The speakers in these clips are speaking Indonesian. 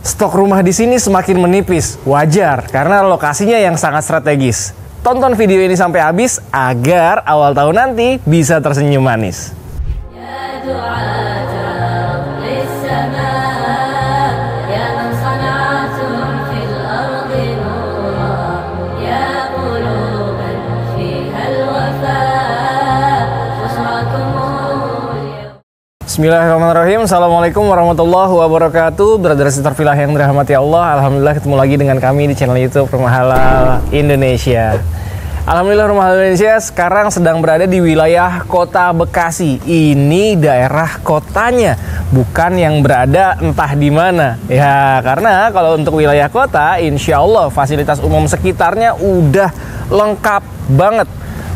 Stok rumah di sini semakin menipis. Wajar, karena lokasinya yang sangat strategis. Tonton video ini sampai habis agar awal tahun nanti bisa tersenyum manis. Bismillahirrahmanirrahim. Assalamualaikum warahmatullahi wabarakatuh. Brother sister filah yang dirahmati Allah, alhamdulillah ketemu lagi dengan kami di channel YouTube Rumah Halal Indonesia. Alhamdulillah Rumah Halal Indonesia sekarang sedang berada di wilayah Kota Bekasi. Ini daerah kotanya, bukan yang berada entah di mana. Ya, karena kalau untuk wilayah kota, insya Allah fasilitas umum sekitarnya udah lengkap banget.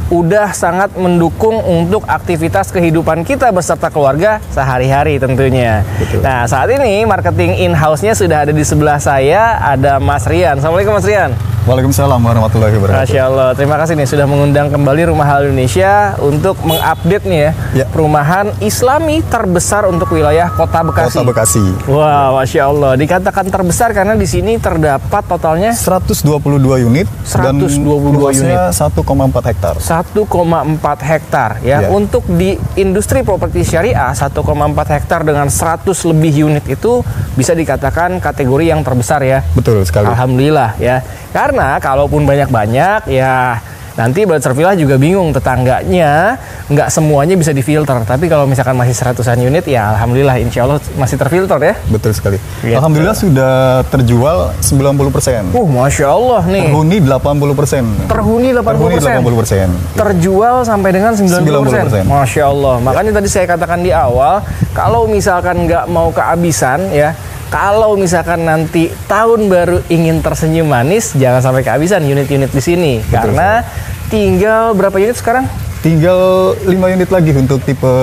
Udah sangat mendukung untuk aktivitas kehidupan kita beserta keluarga sehari-hari tentunya. Betul. Nah, saat ini marketing in-house-nya sudah ada di sebelah saya, ada Mas Rian. Assalamualaikum Mas Rian. Waalaikumsalam warahmatullahi wabarakatuh. Masya Allah, terima kasih nih sudah mengundang kembali Rumah Halal Indonesia untuk mengupdate nih ya, perumahan Islami terbesar untuk wilayah Kota Bekasi. Kota Bekasi. Wah, Masya Allah, dikatakan terbesar karena di sini terdapat totalnya 122 unit 122 dan luasnya unit. 1,4 hektar. 1,4 hektar ya. Untuk di industri properti syariah 1,4 hektar dengan 100 lebih unit itu bisa dikatakan kategori yang terbesar ya. Betul sekali. Alhamdulillah ya. Karena kalaupun banyak-banyak ya nanti Brother Villa juga bingung, tetangganya nggak semuanya bisa difilter. Tapi kalau misalkan masih 100-an unit ya alhamdulillah insya Allah masih terfilter ya. Betul sekali. Gitu. Alhamdulillah sudah terjual 90%. Masya Allah nih. Terhuni 80%. Terhuni 80%. Terjual sampai dengan 90%. Masya Allah. Makanya tadi saya katakan di awal, kalau misalkan nggak mau kehabisan ya, kalau misalkan nanti tahun baru ingin tersenyum manis, jangan sampai kehabisan unit-unit di sini. Betul, karena tinggal berapa unit sekarang? Tinggal 5 unit lagi untuk tipe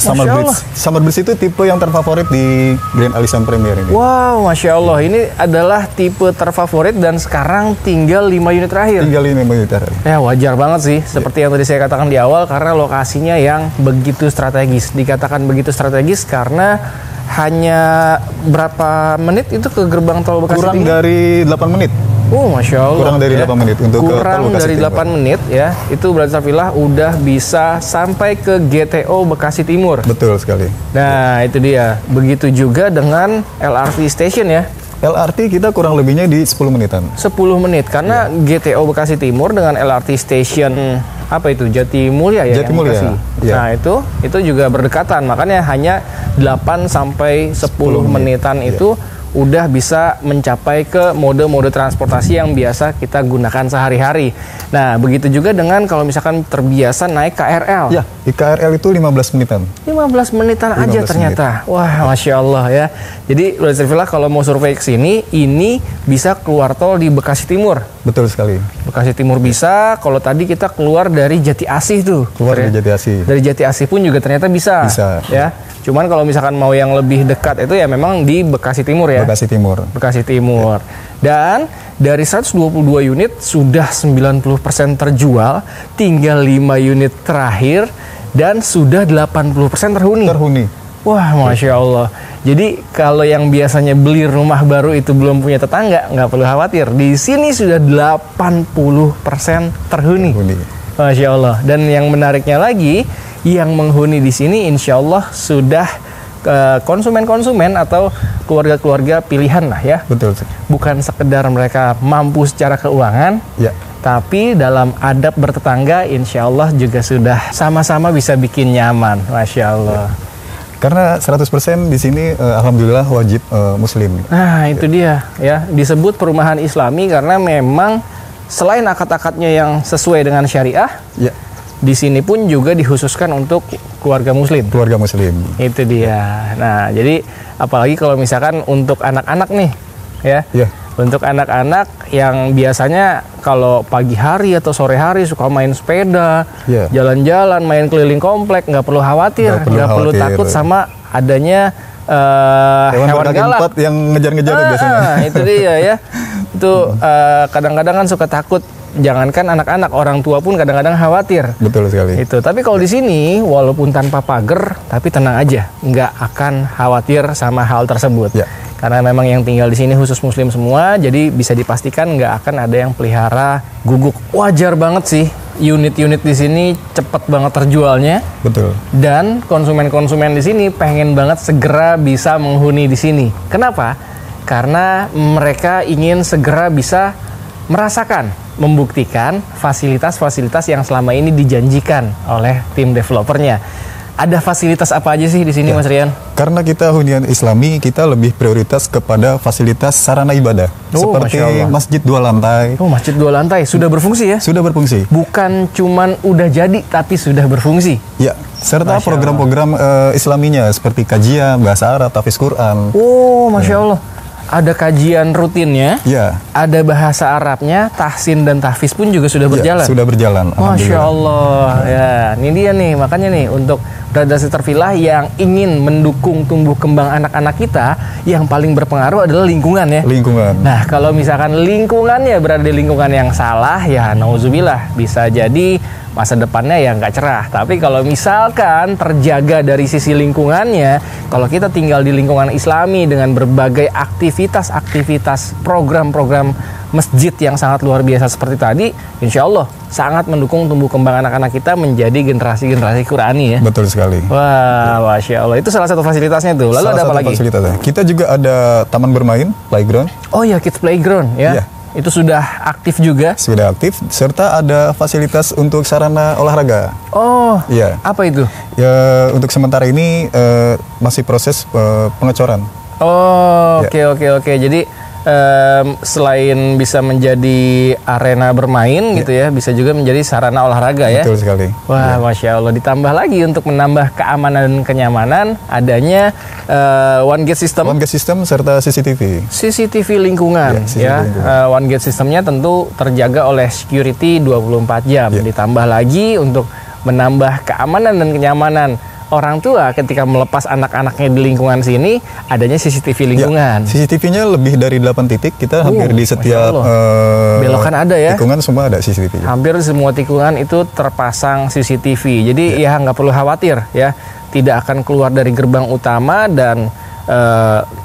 Summer Breeze. Summer Breeze itu tipe yang terfavorit di Grand Alisson Premier ini. Wow, Masya Allah. Ini adalah tipe terfavorit dan sekarang tinggal 5 unit terakhir. Tinggal 5 unit terakhir. Ya, wajar banget sih. Seperti yang tadi saya katakan di awal, karena lokasinya yang begitu strategis. Dikatakan begitu strategis karena hanya berapa menit itu ke gerbang tol Bekasi Kurang Timur? dari 8 menit. Masya Allah. Kurang dari 8 menit untuk ke kurang tol Bekasi dari 8 Timur. menit ya. Itu Brother Villa udah bisa sampai ke GTO Bekasi Timur. Betul sekali. Nah, itu dia. Begitu juga dengan LRT station ya. LRT kita kurang lebihnya di 10 menitan. 10 menit karena GTO Bekasi Timur dengan LRT station apa itu Jatimulya ya? Jatimulya. Ya. Nah, itu juga berdekatan. Makanya hanya 8 sampai 10 menitan itu udah bisa mencapai ke mode-mode transportasi yang biasa kita gunakan sehari-hari. Nah, begitu juga dengan kalau misalkan terbiasa naik KRL. Ya, di KRL itu 15 menitan. 15 menitan aja ternyata. Wah, Masya Allah ya. Jadi, Brother Villa kalau mau survei ke sini, ini bisa keluar tol di Bekasi Timur. Betul sekali. Bekasi Timur bisa. Kalau tadi kita keluar dari Jati Asih tuh. Keluar dari Jati Asih. Dari Jati Asih pun juga ternyata bisa. Bisa. Ya. Cuman kalau misalkan mau yang lebih dekat itu ya memang di Bekasi Timur ya. Bekasi Timur. Bekasi Timur. Dan dari 122 unit sudah 90% terjual, tinggal 5 unit terakhir dan sudah 80% terhuni. Wah, Masya Allah. Jadi kalau yang biasanya beli rumah baru itu belum punya tetangga, nggak perlu khawatir. Di sini sudah 80% terhuni. Masya Allah. Dan yang menariknya lagi, yang menghuni di sini insya Allah sudah konsumen-konsumen atau keluarga-keluarga pilihan lah ya. Betul. Bukan sekedar mereka mampu secara keuangan, ya, tapi dalam adab bertetangga insya Allah juga sudah sama-sama bisa bikin nyaman. Masya Allah. Karena 100% di sini alhamdulillah wajib muslim. Nah, itu dia ya. Disebut perumahan Islami karena memang selain akad-akadnya yang sesuai dengan syariah, ya, di sini pun juga dikhususkan untuk keluarga muslim. Keluarga muslim. Itu dia. Nah, jadi apalagi kalau misalkan untuk anak-anak nih, ya. Ya. Untuk anak-anak yang biasanya kalau pagi hari atau sore hari suka main sepeda, jalan-jalan, main keliling komplek, nggak perlu khawatir, nggak perlu takut sama adanya hewan galak yang ngejar-ngejar biasanya. Itu dia ya. Itu kadang-kadang kan suka takut jangankan anak-anak, orang tua pun kadang-kadang khawatir. Betul sekali. Itu. Tapi kalau di sini walaupun tanpa pagar, tapi tenang aja, nggak akan khawatir sama hal tersebut. Ya. Karena memang yang tinggal di sini khusus muslim semua, jadi bisa dipastikan nggak akan ada yang pelihara guguk. Wajar banget sih, unit-unit di sini cepet banget terjualnya. Betul. Dan konsumen-konsumen di sini pengen banget segera bisa menghuni di sini. Kenapa? Karena mereka ingin segera bisa merasakan, membuktikan fasilitas-fasilitas yang selama ini dijanjikan oleh tim developernya. Ada fasilitas apa aja sih di sini, Mas Rian? Karena kita hunian Islami, kita lebih prioritas kepada fasilitas sarana ibadah. Seperti masjid 2 lantai. Oh, masjid 2 lantai. Sudah berfungsi ya? Sudah berfungsi. Bukan cuman udah jadi, tapi sudah berfungsi. Ya, serta program-program Islaminya seperti kajian, bahasa Arab, tahfiz Quran. Oh, Masya Allah. Ada kajian rutinnya, ya. Ada bahasa Arabnya, tahsin dan tahfiz pun juga sudah berjalan. Ya, sudah berjalan. Masya Allah. Ya, ini dia nih, makanya nih untuk Brothers Terfilah yang ingin mendukung tumbuh kembang anak-anak kita, yang paling berpengaruh adalah lingkungan ya. Lingkungan. Nah, kalau misalkan lingkungannya berada di lingkungan yang salah, ya nauzubillah, bisa jadi masa depannya ya nggak cerah. Tapi kalau misalkan terjaga dari sisi lingkungannya, kalau kita tinggal di lingkungan Islami dengan berbagai aktivitas-aktivitas, program-program masjid yang sangat luar biasa seperti tadi, insya Allah sangat mendukung tumbuh kembang anak-anak kita menjadi generasi-generasi Qurani ya. Betul sekali. Wah, Masya Allah. Itu salah satu fasilitasnya tuh. Lalu ada apa lagi? Kita juga ada taman bermain, playground. Oh ya, kids playground ya. Itu sudah aktif juga? Sudah aktif, serta ada fasilitas untuk sarana olahraga. Oh, iya. Apa itu? Ya, untuk sementara ini masih proses pengecoran. Oh, oke. Jadi selain bisa menjadi arena bermain gitu ya, bisa juga menjadi sarana olahraga ya. Betul sekali. Wah, Masya Allah. Ditambah lagi untuk menambah keamanan dan kenyamanan, adanya One Gate System. One Gate System serta CCTV. CCTV lingkungan One Gate Systemnya tentu terjaga oleh security 24 jam. Ditambah lagi untuk menambah keamanan dan kenyamanan orang tua ketika melepas anak-anaknya di lingkungan sini, adanya CCTV lingkungan. CCTV-nya lebih dari 8 titik. Kita hampir di setiap belokan ada ya. Tikungan semua ada CCTV. Hampir semua tikungan itu terpasang CCTV. Jadi ya nggak perlu khawatir ya. Tidak akan keluar dari gerbang utama dan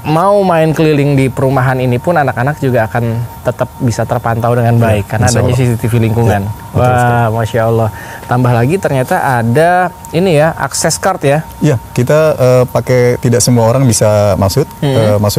mau main keliling di perumahan ini pun anak-anak juga akan tetap bisa terpantau dengan baik karena adanya CCTV lingkungan. Wah, Masya Allah. Tambah lagi ternyata ada ini ya, akses card ya. Iya, kita pakai, tidak semua orang bisa masuk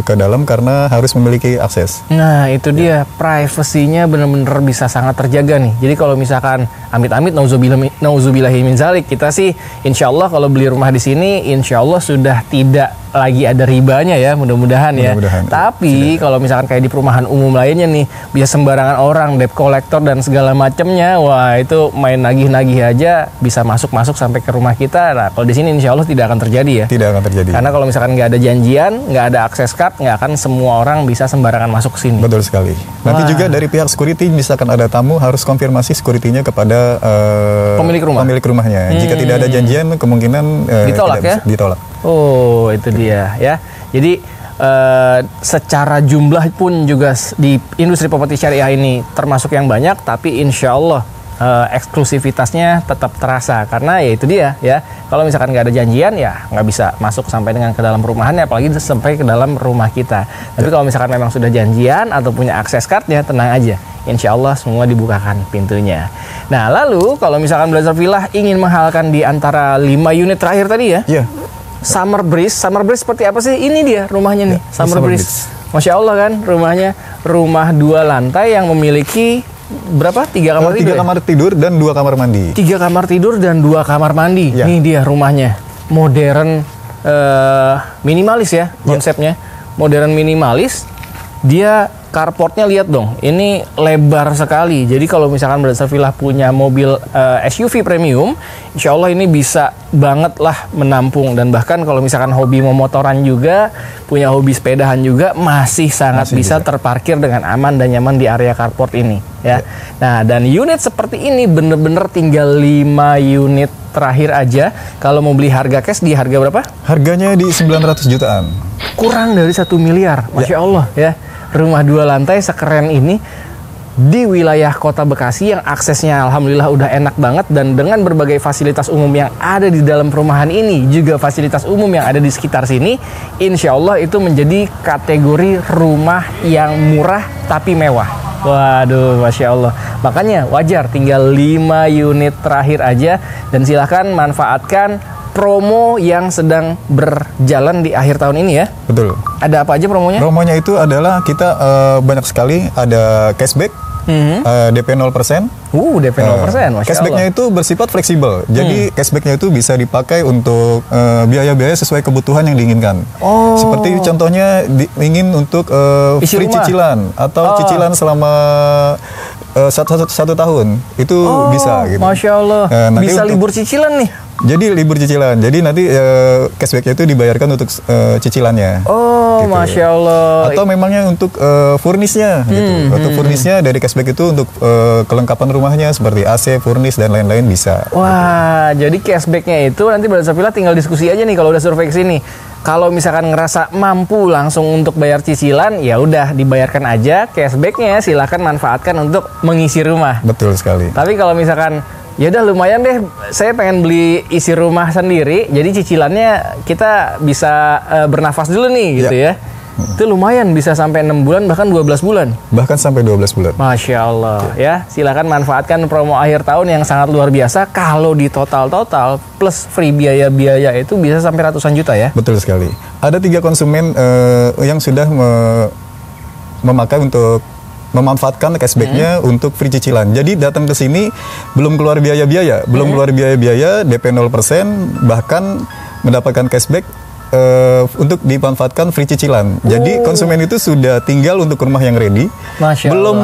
ke dalam karena harus memiliki akses. Nah, itu dia, privasinya benar-benar bisa sangat terjaga nih. Jadi kalau misalkan amit-amit nauzubillahi min zalik, kita sih insya Allah kalau beli rumah di sini insya Allah sudah tidak lagi ada ribanya ya, mudah-mudahan ya. Tapi kalau misalkan kayak di perumahan umum lainnya nih, bisa sembarangan orang debt collector dan segala macamnya, wah itu main nagih-nagih aja bisa masuk sampai ke rumah kita. Nah, kalau di sini insya Allah tidak akan terjadi ya. Tidak akan terjadi. Karena kalau misalkan nggak ada janjian, nggak ada akses card, nggak akan semua orang bisa sembarangan masuk ke sini. Betul sekali. Nanti juga dari pihak security, misalkan ada tamu harus konfirmasi security-nya kepada pemilik rumahnya. Jika tidak ada janjian, kemungkinan ditolak ya. Ditolak. Oh, itu dia ya. Jadi secara jumlah pun juga di industri properti syariah ini termasuk yang banyak, tapi insya Allah eksklusivitasnya tetap terasa karena ya itu dia ya. Kalau misalkan nggak ada janjian ya nggak bisa masuk sampai dengan ke dalam perumahannya, apalagi sampai ke dalam rumah kita. Tapi kalau misalkan memang sudah janjian atau punya akses cardnya, tenang aja. Insya Allah semua dibukakan pintunya. Nah, lalu kalau misalkan Brothers Terfilah ingin menghalalkan di antara 5 unit terakhir tadi ya. Iya. Summer Breeze seperti apa sih? Ini dia rumahnya nih, Summer Breeze. Masya Allah kan, rumah 2 lantai yang memiliki berapa? 3 kamar tidur? 3 kamar tidur dan 2 kamar mandi. 3 kamar tidur dan 2 kamar mandi. Ini dia rumahnya, modern, minimalis ya konsepnya. Modern minimalis. Dia carportnya lihat dong, ini lebar sekali. Jadi kalau misalkan Brothers Terfilah punya mobil SUV premium, insya Allah ini bisa banget lah menampung. Dan bahkan kalau misalkan hobi memotoran juga, punya hobi sepedahan juga, masih sangat bisa terparkir dengan aman dan nyaman di area carport ini ya. Nah, dan unit seperti ini bener-bener tinggal 5 unit terakhir aja. Kalau mau beli harga cash di harga berapa? Harganya di 900 jutaan. Kurang dari 1 miliar, Masya Allah ya. Rumah 2 lantai sekeren ini di wilayah Kota Bekasi yang aksesnya alhamdulillah udah enak banget, dan dengan berbagai fasilitas umum yang ada di dalam perumahan ini, juga fasilitas umum yang ada di sekitar sini, insya Allah itu menjadi kategori rumah yang murah tapi mewah. Waduh, Masya Allah. Makanya wajar tinggal 5 unit terakhir aja, dan silahkan manfaatkan promo yang sedang berjalan di akhir tahun ini ya. Betul. Ada apa aja promonya? Promonya itu adalah kita banyak sekali, ada cashback, DP 0%. DP 0%, Masya Cashbacknya Allah. itu bersifat fleksibel. Jadi cashbacknya itu bisa dipakai untuk biaya-biaya sesuai kebutuhan yang diinginkan. Seperti contohnya ingin untuk free rumah. cicilan atau cicilan selama satu tahun itu bisa. Gitu. Masya Allah. Bisa libur cicilan nih. Jadi libur cicilan. Jadi nanti cashbacknya itu dibayarkan untuk cicilannya. Gitu. Masya Allah. Atau memangnya untuk furnisnya gitu. Untuk furnisnya dari cashback itu untuk kelengkapan rumahnya seperti AC, furnis dan lain-lain bisa. Wah, jadi cashbacknya itu nanti Brother Safila tinggal diskusi aja nih kalau udah survei ke sini. Kalau misalkan ngerasa mampu langsung untuk bayar cicilan, ya udah dibayarkan aja cashbacknya. Silahkan manfaatkan untuk mengisi rumah. Betul sekali. Tapi kalau misalkan ya udah lumayan deh, saya pengen beli isi rumah sendiri, jadi cicilannya kita bisa bernafas dulu nih gitu ya. Itu lumayan, bisa sampai 6 bulan bahkan 12 bulan. Bahkan sampai 12 bulan. Masya Allah ya. Silakan manfaatkan promo akhir tahun yang sangat luar biasa. Kalau di total plus free biaya-biaya itu bisa sampai ratusan juta ya. Betul sekali. Ada 3 konsumen yang sudah memakai untuk memanfaatkan cashbacknya untuk free cicilan. Jadi datang ke sini belum keluar biaya-biaya, DP 0%, bahkan mendapatkan cashback untuk dimanfaatkan free cicilan. Jadi konsumen itu sudah tinggal untuk rumah yang ready, belum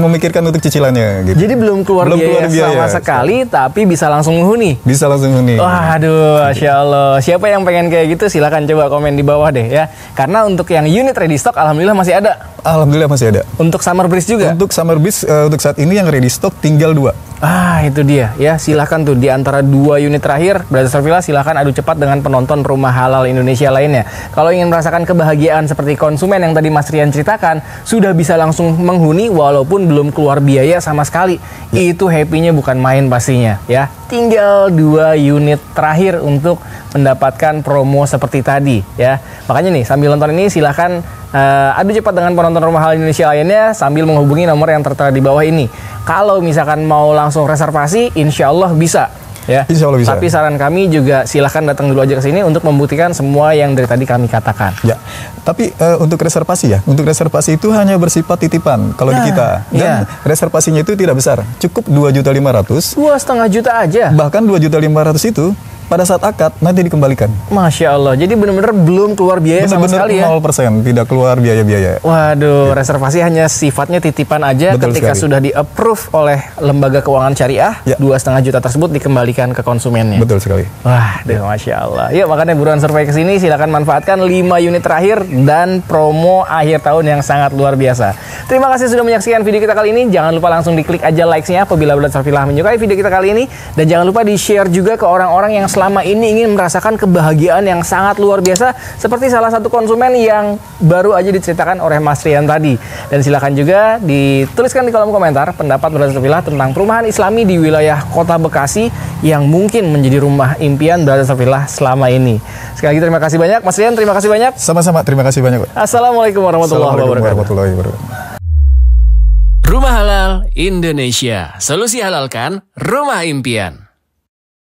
memikirkan untuk cicilannya. Gitu. Jadi belum keluar biaya sama sekali, tapi bisa langsung menghuni. Bisa langsung menghuni. Waduh, Masya Allah. Siapa yang pengen kayak gitu, silakan coba komen di bawah deh ya. Karena untuk yang unit ready stock, alhamdulillah masih ada. Alhamdulillah masih ada. Untuk Summer Breeze juga? Untuk Summer Breeze untuk saat ini yang ready stock tinggal 2. Itu dia ya. Silahkan tuh di antara 2 unit terakhir, Brother Safila silahkan adu cepat dengan penonton Rumah Halal Indonesia lainnya. Kalau ingin merasakan kebahagiaan seperti konsumen yang tadi Mas Rian ceritakan, sudah bisa langsung menghuni walaupun belum keluar biaya sama sekali. Itu happy-nya bukan main pastinya ya. Tinggal 2 unit terakhir untuk mendapatkan promo seperti tadi ya. Makanya nih sambil nonton ini silahkan adu cepat dengan penonton Rumah Halal Indonesia lainnya sambil menghubungi nomor yang tertera di bawah ini. Kalau misalkan mau langsung reservasi, insya Allah bisa ya. Insya Allah bisa. Tapi saran kami juga silahkan datang dulu aja ke sini untuk membuktikan semua yang dari tadi kami katakan. Ya. Tapi untuk reservasi itu hanya bersifat titipan kalau di kita. Dan reservasinya itu tidak besar. Cukup 2.500.000. 2,5 juta aja. Bahkan 2.500.000 itu pada saat akad nanti dikembalikan. Masya Allah. Jadi benar-benar belum keluar biaya sama sekali ya. 0%, tidak keluar biaya-biaya. Waduh, reservasi hanya sifatnya titipan aja. Betul ketika sekali. sudah di-approve oleh lembaga keuangan syariah, 2,5 juta tersebut dikembalikan ke konsumennya. Betul sekali. Wah, Masya Allah. Yuk, makanya buruan survei ke sini, silakan manfaatkan 5 unit terakhir dan promo akhir tahun yang sangat luar biasa. Terima kasih sudah menyaksikan video kita kali ini. Jangan lupa langsung diklik aja likes-nya apabila Brother Safila menyukai video kita kali ini, dan jangan lupa di-share juga ke orang-orang yang selama ini ingin merasakan kebahagiaan yang sangat luar biasa seperti salah satu konsumen yang baru aja diceritakan oleh Mas Rian tadi. Dan silakan juga dituliskan di kolom komentar pendapat Brother Safila tentang perumahan Islami di wilayah Kota Bekasi yang mungkin menjadi rumah impian Brother Safila selama ini. Sekali lagi terima kasih banyak Mas Rian, terima kasih banyak. Sama-sama, terima kasih banyak. Assalamullahi warahmatullahi wabarakatuh. Rumah Halal Indonesia. Solusi halalkan rumah impian.